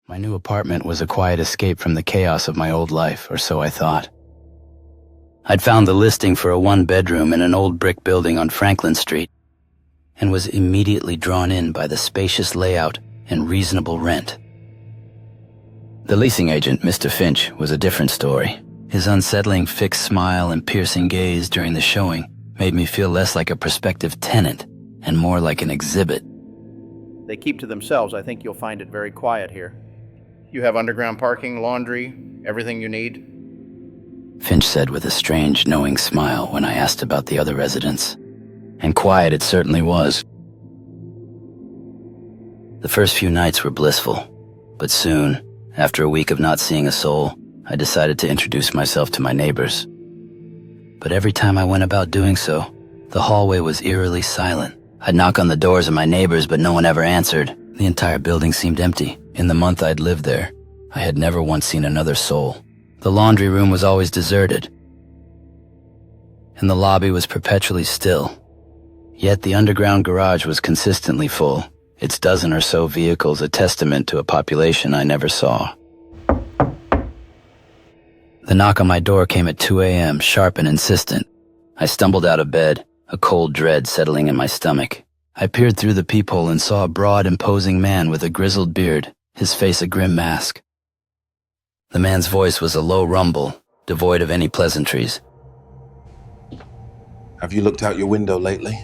My new apartment was a quiet escape from the chaos of my old life, or so I thought. I'd found the listing for a one-bedroom in an old brick building on Franklin Street, and was immediately drawn in by the spacious layout and reasonable rent. The leasing agent, Mr. Finch, was a different story. His unsettling fixed smile and piercing gaze during the showing made me feel less like a prospective tenant and more like an exhibit. They keep to themselves. I think you'll find it very quiet here. You have underground parking, laundry, everything you need. Finch said with a strange, knowing smile when I asked about the other residents. And quiet it certainly was. The first few nights were blissful, but soon, after a week of not seeing a soul, I decided to introduce myself to my neighbors. But every time I went about doing so, the hallway was eerily silent. I'd knock on the doors of my neighbors, but no one ever answered. The entire building seemed empty. In the month I'd lived there, I had never once seen another soul. The laundry room was always deserted, and the lobby was perpetually still. Yet the underground garage was consistently full, its dozen or so vehicles a testament to a population I never saw. The knock on my door came at 2 a.m., sharp and insistent. I stumbled out of bed, a cold dread settling in my stomach. I peered through the peephole and saw a broad, imposing man with a grizzled beard, his face a grim mask. The man's voice was a low rumble, devoid of any pleasantries. Have you looked out your window lately?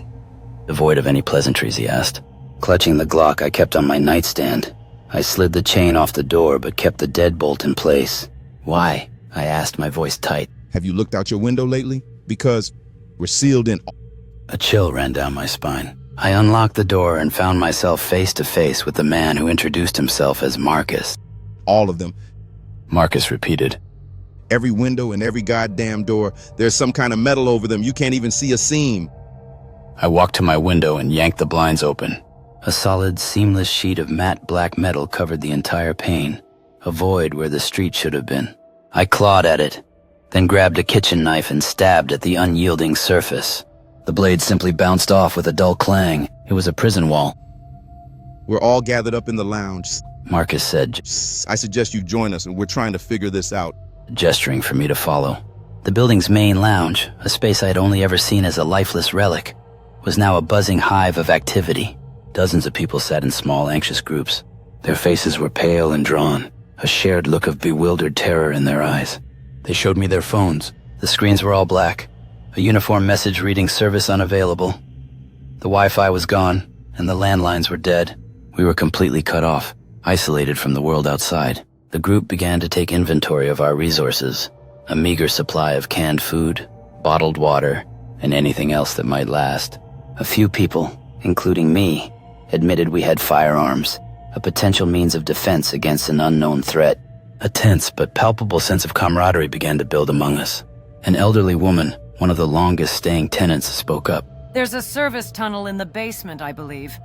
Devoid of any pleasantries, he asked. Clutching the Glock I kept on my nightstand, I slid the chain off the door but kept the deadbolt in place. Why? I asked, my voice tight. Have you looked out your window lately? Because we're sealed in. A chill ran down my spine. I unlocked the door and found myself face to face with the man who introduced himself as Marcus. All of them. Marcus repeated. Every window and every goddamn door, there's some kind of metal over them. You can't even see a seam. I walked to my window and yanked the blinds open. A solid, seamless sheet of matte black metal covered the entire pane, a void where the street should have been. I clawed at it, then grabbed a kitchen knife and stabbed at the unyielding surface. The blade simply bounced off with a dull clang. It was a prison wall. We're all gathered up in the lounge. Marcus said, I suggest you join us, and we're trying to figure this out. Gesturing for me to follow. The building's main lounge, a space I'd only ever seen as a lifeless relic, was now a buzzing hive of activity. Dozens of people sat in small, anxious groups. Their faces were pale and drawn, a shared look of bewildered terror in their eyes. They showed me their phones. The screens were all black, a uniform message reading service unavailable. The Wi-Fi was gone, and the landlines were dead. We were completely cut off, isolated from the world outside. The group began to take inventory of our resources, a meager supply of canned food, bottled water, and anything else that might last. A few people, including me, admitted we had firearms, a potential means of defense against an unknown threat. A tense but palpable sense of camaraderie began to build among us. An elderly woman, one of the longest-staying tenants, spoke up. There's a service tunnel in the basement, I believe.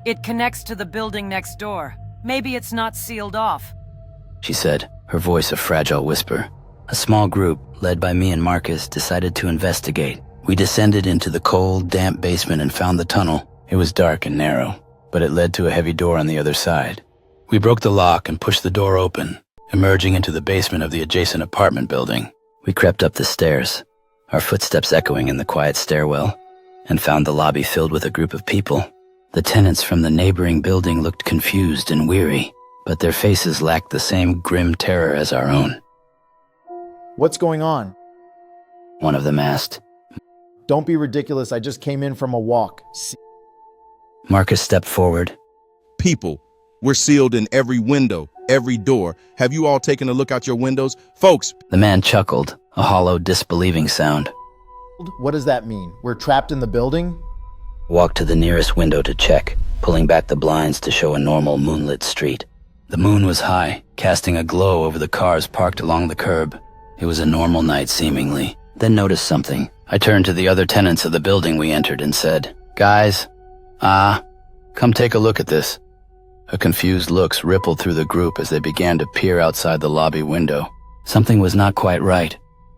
It connects to the building next door. Maybe it's not sealed off, she said, her voice a fragile whisper. A small group, led by me and Marcus, decided to investigate. We descended into the cold, damp basement and found the tunnel. It was dark and narrow, but it led to a heavy door on the other side. We broke the lock and pushed the door open, emerging into the basement of the adjacent apartment building. We crept up the stairs, our footsteps echoing in the quiet stairwell, and found the lobby filled with a group of people. The tenants from the neighboring building looked confused and weary, but their faces lacked the same grim terror as our own. What's going on? One of them asked. Don't be ridiculous, I just came in from a walk. Marcus stepped forward. People, we're sealed in every window, every door. Have you all taken a look out your windows? Folks! The man chuckled, a hollow, disbelieving sound. What does that mean? We're trapped in the building? Walked to the nearest window to check, pulling back the blinds to show a normal moonlit street. The moon was high, casting a glow over the cars parked along the curb. It was a normal night, seemingly. Then noticed something. I turned to the other tenants of the building we entered and said, Guys, come take a look at this. A confused looks rippled through the group as they began to peer outside the lobby window. Something was not quite right.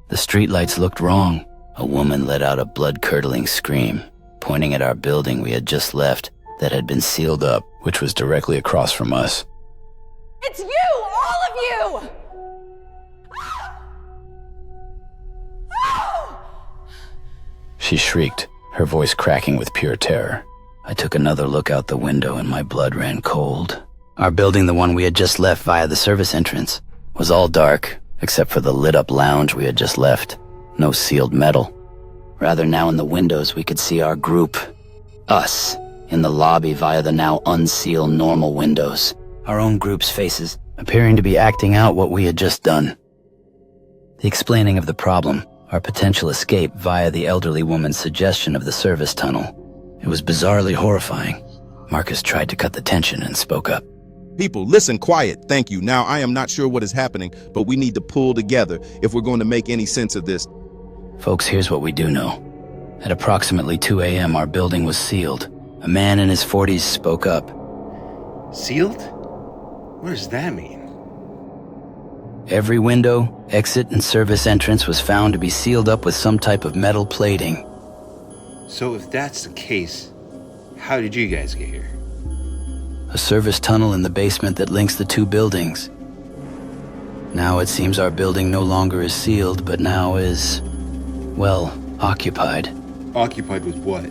The streetlights looked wrong. A woman let out a blood-curdling scream, pointing at our building we had just left that had been sealed up, which was directly across from us. It's you! All of you! She shrieked, her voice cracking with pure terror. I took another look out the window and my blood ran cold. Our building, the one we had just left via the service entrance, was all dark, except for the lit-up lounge we had just left. No sealed metal. Rather, now in the windows we could see our group, us, in the lobby via the now unsealed normal windows. Our own group's faces, appearing to be acting out what we had just done. The explaining of the problem, our potential escape via the elderly woman's suggestion of the service tunnel. It was bizarrely horrifying. Marcus tried to cut the tension and spoke up. People, listen, quiet, thank you. Now, I am not sure what is happening, but we need to pull together if we're going to make any sense of this. Folks, here's what we do know. At approximately 2 a.m., our building was sealed. A man in his 40s spoke up. Sealed? What does that mean? Every window, exit, and service entrance was found to be sealed up with some type of metal plating. So if that's the case, how did you guys get here? A service tunnel in the basement that links the two buildings. Now it seems our building no longer is sealed, but now is, well, occupied. Occupied with what?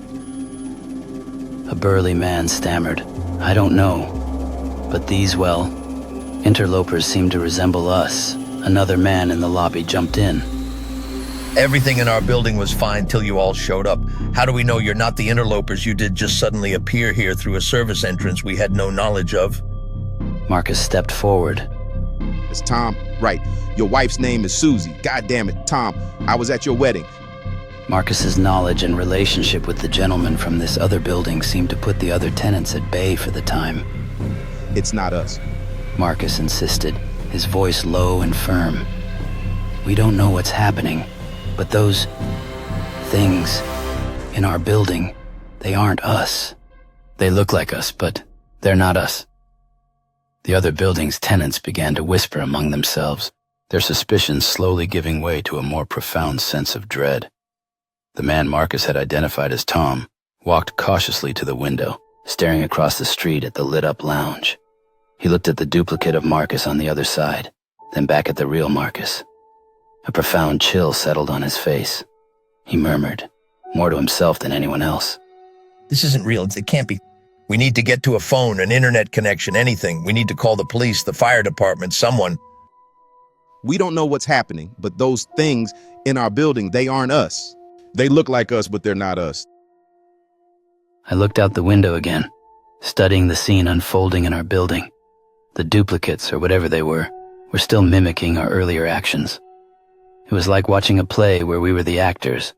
A burly man stammered. I don't know. But these, well, interlopers seem to resemble us. Another man in the lobby jumped in. Everything in our building was fine till you all showed up. How do we know you're not the interlopers you did just suddenly appear here through a service entrance we had no knowledge of? Marcus stepped forward. It's Tom. Right. Your wife's name is Susie. God damn it, Tom. I was at your wedding. Marcus's knowledge and relationship with the gentleman from this other building seemed to put the other tenants at bay for the time. It's not us. Marcus insisted, his voice low and firm. We don't know what's happening, but those things in our building, they aren't us. They look like us, but they're not us. The other building's tenants began to whisper among themselves, their suspicions slowly giving way to a more profound sense of dread. The man Marcus had identified as Tom walked cautiously to the window, staring across the street at the lit-up lounge. He looked at the duplicate of Marcus on the other side, then back at the real Marcus. A profound chill settled on his face. He murmured, more to himself than anyone else. This isn't real. It can't be. We need to get to a phone, an internet connection, anything. We need to call the police, the fire department, someone. We don't know what's happening, but those things in our building, they aren't us. They look like us, but they're not us. I looked out the window again, studying the scene unfolding in our building. The duplicates, or whatever they were still mimicking our earlier actions. It was like watching a play where we were the actors,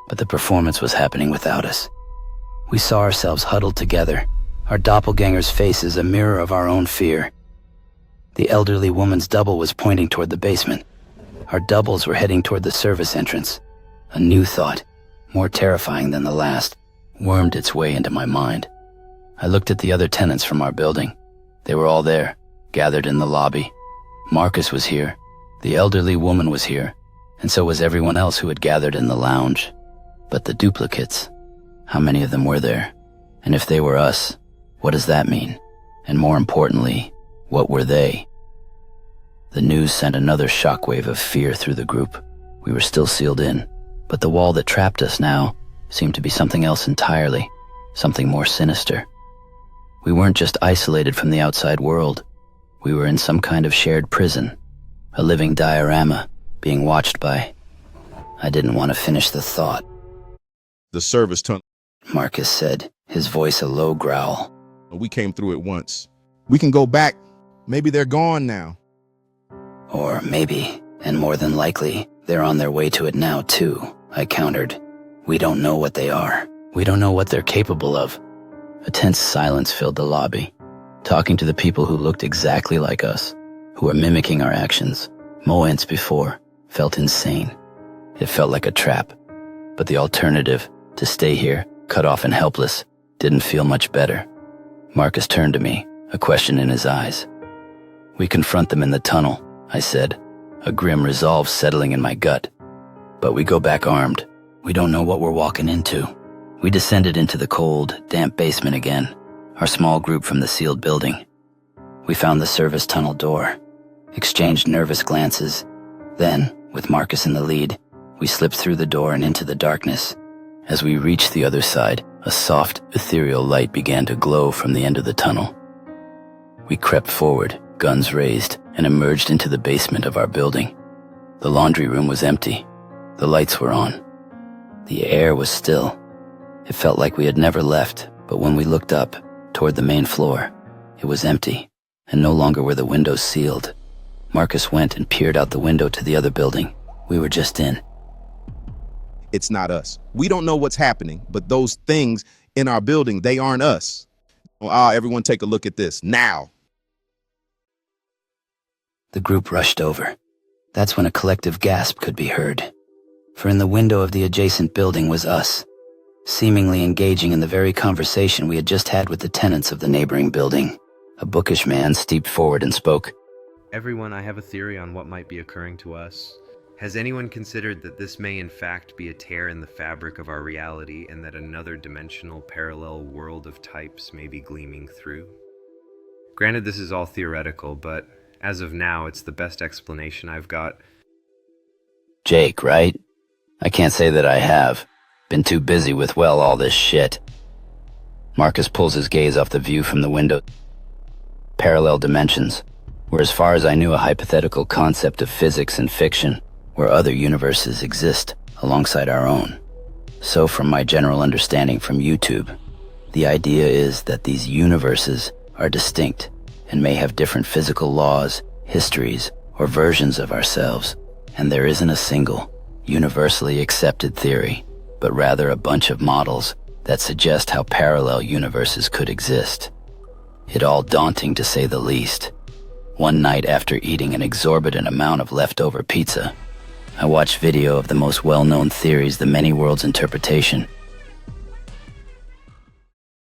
but the performance was happening without us. We saw ourselves huddled together, our doppelgangers' faces a mirror of our own fear. The elderly woman's double was pointing toward the basement. Our doubles were heading toward the service entrance. A new thought, more terrifying than the last, wormed its way into my mind. I looked at the other tenants from our building. They were all there, gathered in the lobby. Marcus was here, the elderly woman was here, and so was everyone else who had gathered in the lounge. But the duplicates, how many of them were there? And if they were us, what does that mean? And more importantly, what were they? The news sent another shockwave of fear through the group. We were still sealed in, but the wall that trapped us now seemed to be something else entirely, something more sinister. We weren't just isolated from the outside world. We were in some kind of shared prison, a living diorama being watched by... I didn't want to finish the thought. The service tunnel. Marcus said, his voice a low growl. We came through it once. We can go back. Maybe they're gone now. Or maybe, and more than likely, they're on their way to it now too, I countered. We don't know what they are. We don't know what they're capable of. A tense silence filled the lobby. Talking to the people who looked exactly like us, who were mimicking our actions, moments before, felt insane. It felt like a trap. But the alternative, to stay here, cut off and helpless, didn't feel much better. Marcus turned to me, a question in his eyes. We confront them in the tunnel, I said, a grim resolve settling in my gut. But we go back armed. We don't know what we're walking into. We descended into the cold, damp basement again, our small group from the sealed building. We found the service tunnel door, exchanged nervous glances. Then, with Marcus in the lead, we slipped through the door and into the darkness. As we reached the other side, a soft, ethereal light began to glow from the end of the tunnel. We crept forward, guns raised, and emerged into the basement of our building. The laundry room was empty. The lights were on. The air was still. It felt like we had never left, but when we looked up, toward the main floor, it was empty, and no longer were the windows sealed. Marcus went and peered out the window to the other building. We were just in. It's not us. We don't know what's happening, but those things in our building, they aren't us. Everyone take a look at this, now. The group rushed over. That's when a collective gasp could be heard. For in the window of the adjacent building was us, seemingly engaging in the very conversation we had just had with the tenants of the neighboring building. A bookish man stepped forward and spoke. Everyone, I have a theory on what might be occurring to us. Has anyone considered that this may in fact be a tear in the fabric of our reality and that another dimensional parallel world of types may be gleaming through? Granted, this is all theoretical, but as of now, it's the best explanation I've got. Jake, right? I can't say that I have. Been too busy with, well, all this shit. Marcus pulls his gaze off the view from the window. Parallel dimensions were, as far as I knew, a hypothetical concept of physics and fiction, where other universes exist alongside our own. So from my general understanding from YouTube, the idea is that these universes are distinct and may have different physical laws, histories, or versions of ourselves, and there isn't a single, universally accepted theory, but rather a bunch of models that suggest how parallel universes could exist. It all daunting to say the least. One night after eating an exorbitant amount of leftover pizza, I watched video of the most well-known theories, the many worlds interpretation.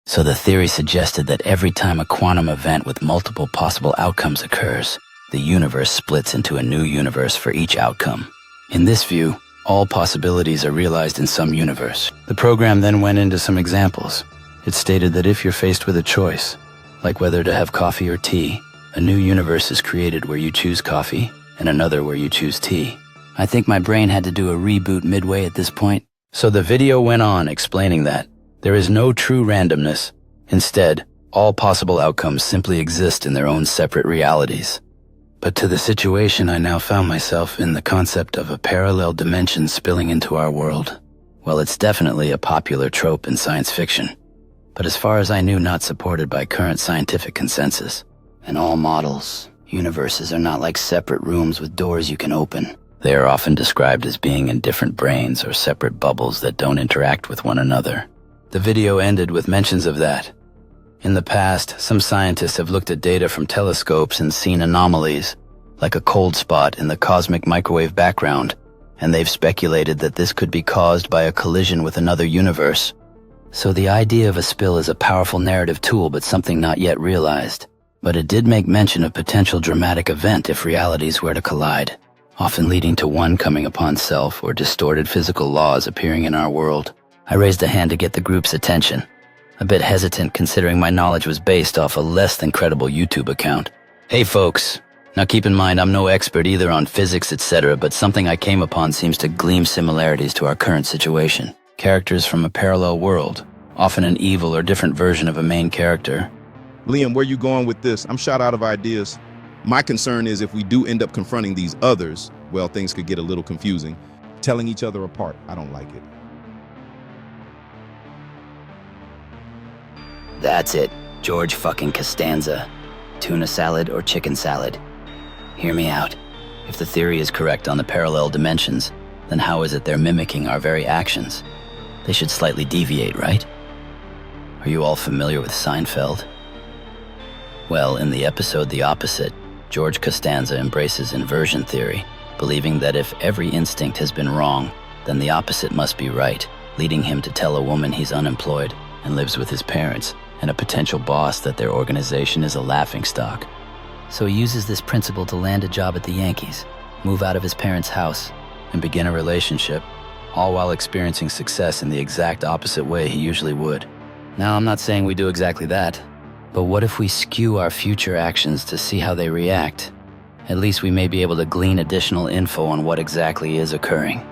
So the theory suggested that every time a quantum event with multiple possible outcomes occurs, the universe splits into a new universe for each outcome. In this view, all possibilities are realized in some universe. The program then went into some examples. It stated that if you're faced with a choice, like whether to have coffee or tea, a new universe is created where you choose coffee and another where you choose tea. I think my brain had to do a reboot midway at this point. So the video went on explaining that there is no true randomness. Instead, all possible outcomes simply exist in their own separate realities. But to the situation I now found myself in, the concept of a parallel dimension spilling into our world, well, it's definitely a popular trope in science fiction, but as far as I knew, not supported by current scientific consensus. In all models, universes are not like separate rooms with doors you can open. They are often described as being in different brains or separate bubbles that don't interact with one another. The video ended with mentions of that. In the past, some scientists have looked at data from telescopes and seen anomalies, like a cold spot in the cosmic microwave background, and they've speculated that this could be caused by a collision with another universe. So the idea of a spill is a powerful narrative tool, but something not yet realized. But it did make mention of potential dramatic event if realities were to collide, often leading to one coming upon self or distorted physical laws appearing in our world. I raised a hand to get the group's attention, a bit hesitant considering my knowledge was based off a less than credible YouTube account. Hey folks, now keep in mind I'm no expert either on physics, etc., but something I came upon seems to gleam similarities to our current situation. Characters from a parallel world, often an evil or different version of a main character. Liam, where you going with this? I'm shot out of ideas. My concern is if we do end up confronting these others, well, things could get a little confusing. Telling each other apart, I don't like it. That's it, George fucking Costanza. Tuna salad or chicken salad? Hear me out. If the theory is correct on the parallel dimensions, then how is it they're mimicking our very actions? They should slightly deviate, right? Are you all familiar with Seinfeld? Well, in the episode The Opposite, George Costanza embraces inversion theory, believing that if every instinct has been wrong, then the opposite must be right, leading him to tell a woman he's unemployed and lives with his parents, and a potential boss that their organization is a laughingstock. So he uses this principle to land a job at the Yankees, move out of his parents' house, and begin a relationship, all while experiencing success in the exact opposite way he usually would. Now, I'm not saying we do exactly that. But what if we skew our future actions to see how they react? At least we may be able to glean additional info on what exactly is occurring.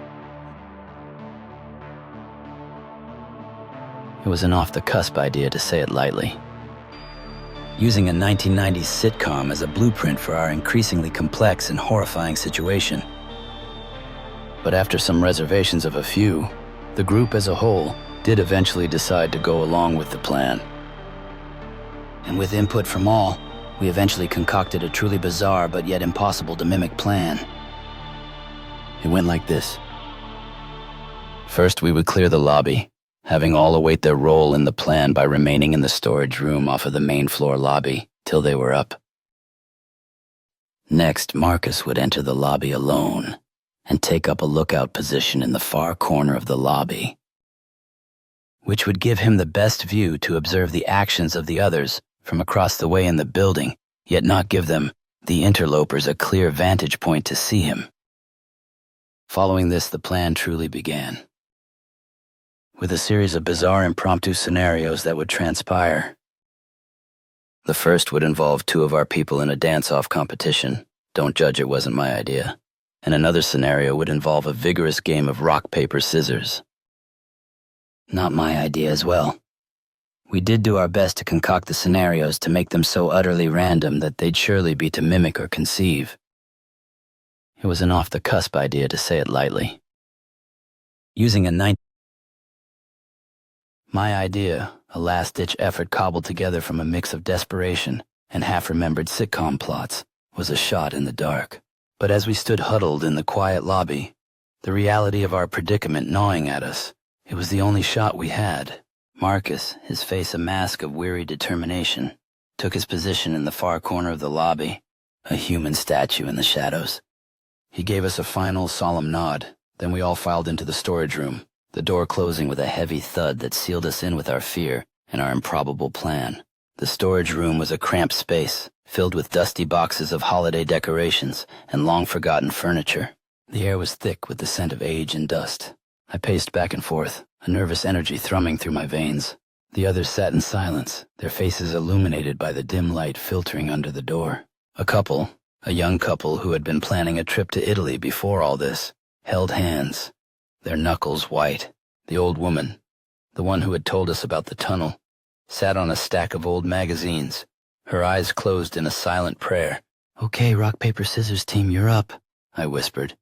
It was an off-the-cusp idea, to say it lightly. Using a 1990s sitcom as a blueprint for our increasingly complex and horrifying situation. But after some reservations of a few, the group as a whole did eventually decide to go along with the plan. And with input from all, we eventually concocted a truly bizarre but yet impossible to mimic plan. It went like this. First, we would clear the lobby, having all await their role in the plan by remaining in the storage room off of the main floor lobby till they were up. Next, Marcus would enter the lobby alone and take up a lookout position in the far corner of the lobby, which would give him the best view to observe the actions of the others from across the way in the building, yet not give them, the interlopers, a clear vantage point to see him. Following this, the plan truly began, with a series of bizarre impromptu scenarios that would transpire. The first would involve two of our people in a dance-off competition. Don't judge, it wasn't my idea. And another scenario would involve a vigorous game of rock, paper, scissors. Not my idea as well. We did do our best to concoct the scenarios to make them so utterly random that they'd surely be to mimic or conceive. It was an off-the-cusp idea, to say it lightly. Using My idea, a last-ditch effort cobbled together from a mix of desperation and half-remembered sitcom plots, was a shot in the dark. But as we stood huddled in the quiet lobby, the reality of our predicament gnawing at us, it was the only shot we had. Marcus, his face a mask of weary determination, took his position in the far corner of the lobby, a human statue in the shadows. He gave us a final, solemn nod, then we all filed into the storage room, the door closing with a heavy thud that sealed us in with our fear and our improbable plan. The storage room was a cramped space, filled with dusty boxes of holiday decorations and long-forgotten furniture. The air was thick with the scent of age and dust. I paced back and forth, a nervous energy thrumming through my veins. The others sat in silence, their faces illuminated by the dim light filtering under the door. A young couple who had been planning a trip to Italy before all this, held hands, their knuckles white. The old woman, the one who had told us about the tunnel, sat on a stack of old magazines, her eyes closed in a silent prayer. "Okay, rock, paper, scissors team, you're up," I whispered.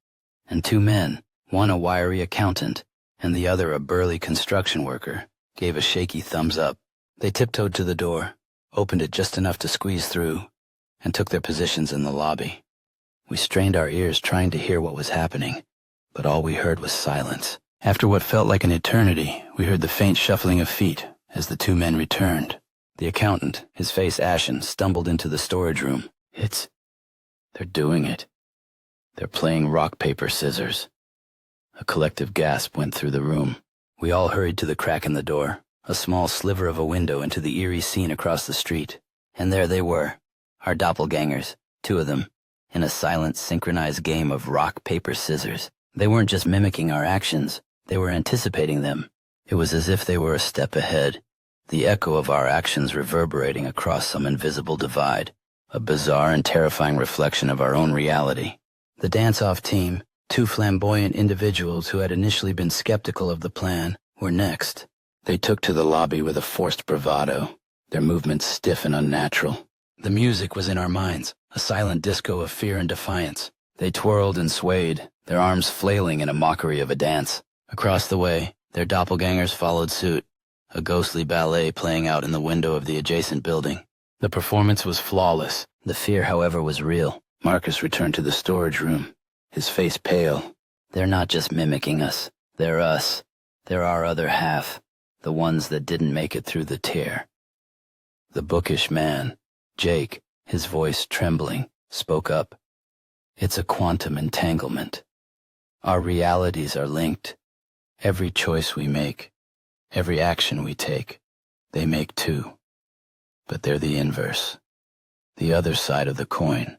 And two men, one a wiry accountant and the other a burly construction worker, gave a shaky thumbs up. They tiptoed to the door, opened it just enough to squeeze through, and took their positions in the lobby. We strained our ears trying to hear what was happening, but all we heard was silence. After what felt like an eternity, we heard the faint shuffling of feet as the two men returned. The accountant, his face ashen, stumbled into the storage room. They're doing it. They're playing rock, paper, scissors. A collective gasp went through the room. We all hurried to the crack in the door, a small sliver of a window into the eerie scene across the street. And there they were, our doppelgangers, two of them, in a silent, synchronized game of rock, paper, scissors. They weren't just mimicking our actions, they were anticipating them. It was as if they were a step ahead, the echo of our actions reverberating across some invisible divide, a bizarre and terrifying reflection of our own reality. The dance-off team, two flamboyant individuals who had initially been skeptical of the plan, were next. They took to the lobby with a forced bravado, their movements stiff and unnatural. The music was in our minds, a silent disco of fear and defiance. They twirled and swayed, their arms flailing in a mockery of a dance. Across the way, their doppelgangers followed suit, a ghostly ballet playing out in the window of the adjacent building. The performance was flawless. The fear, however, was real. Marcus returned to the storage room, his face pale. They're not just mimicking us. They're us. They're our other half, the ones that didn't make it through the tear. The bookish man, Jake, his voice trembling, spoke up. It's a quantum entanglement. Our realities are linked. Every choice we make, every action we take, they make too. But they're the inverse, the other side of the coin.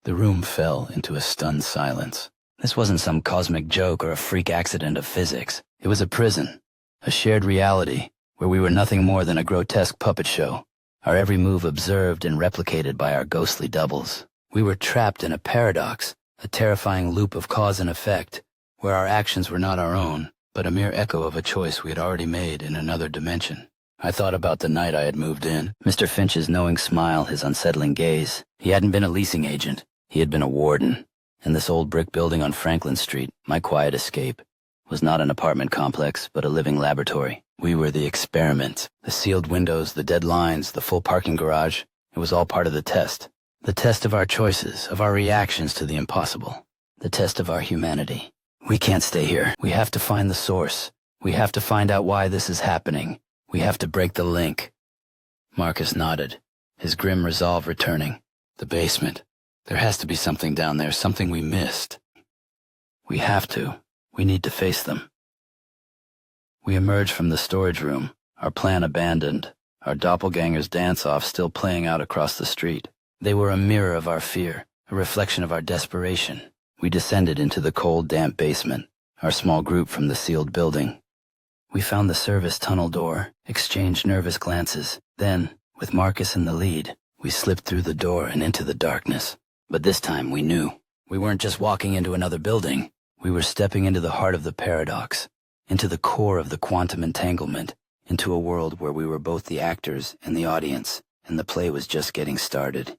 The room fell into a stunned silence. This wasn't some cosmic joke or a freak accident of physics. It was a prison, a shared reality where we were nothing more than a grotesque puppet show. our every move observed and replicated by our ghostly doubles. We were trapped in a paradox, a terrifying loop of cause and effect, where our actions were not our own, but a mere echo of a choice we had already made in another dimension. I thought about the night I had moved in, Mr. Finch's knowing smile, his unsettling gaze. He hadn't been a leasing agent. He had been a warden. And this old brick building on Franklin Street, my quiet escape, was not an apartment complex, but a living laboratory. We were the experiment. The sealed windows, the dead lines, the full parking garage. It was all part of the test. The test of our choices, of our reactions to the impossible. The test of our humanity. We can't stay here. We have to find the source. We have to find out why this is happening. We have to break the link. Marcus nodded, his grim resolve returning. The basement. There has to be something down there, something we missed. We have to. We need to face them. We emerged from the storage room, our plan abandoned, our doppelgangers' dance-off still playing out across the street. They were a mirror of our fear, a reflection of our desperation. We descended into the cold, damp basement, our small group from the sealed building. We found the service tunnel door, exchanged nervous glances. Then, with Marcus in the lead, we slipped through the door and into the darkness. But this time we knew. We weren't just walking into another building. We were stepping into the heart of the paradox, into the core of the quantum entanglement, into a world where we were both the actors and the audience, and the play was just getting started.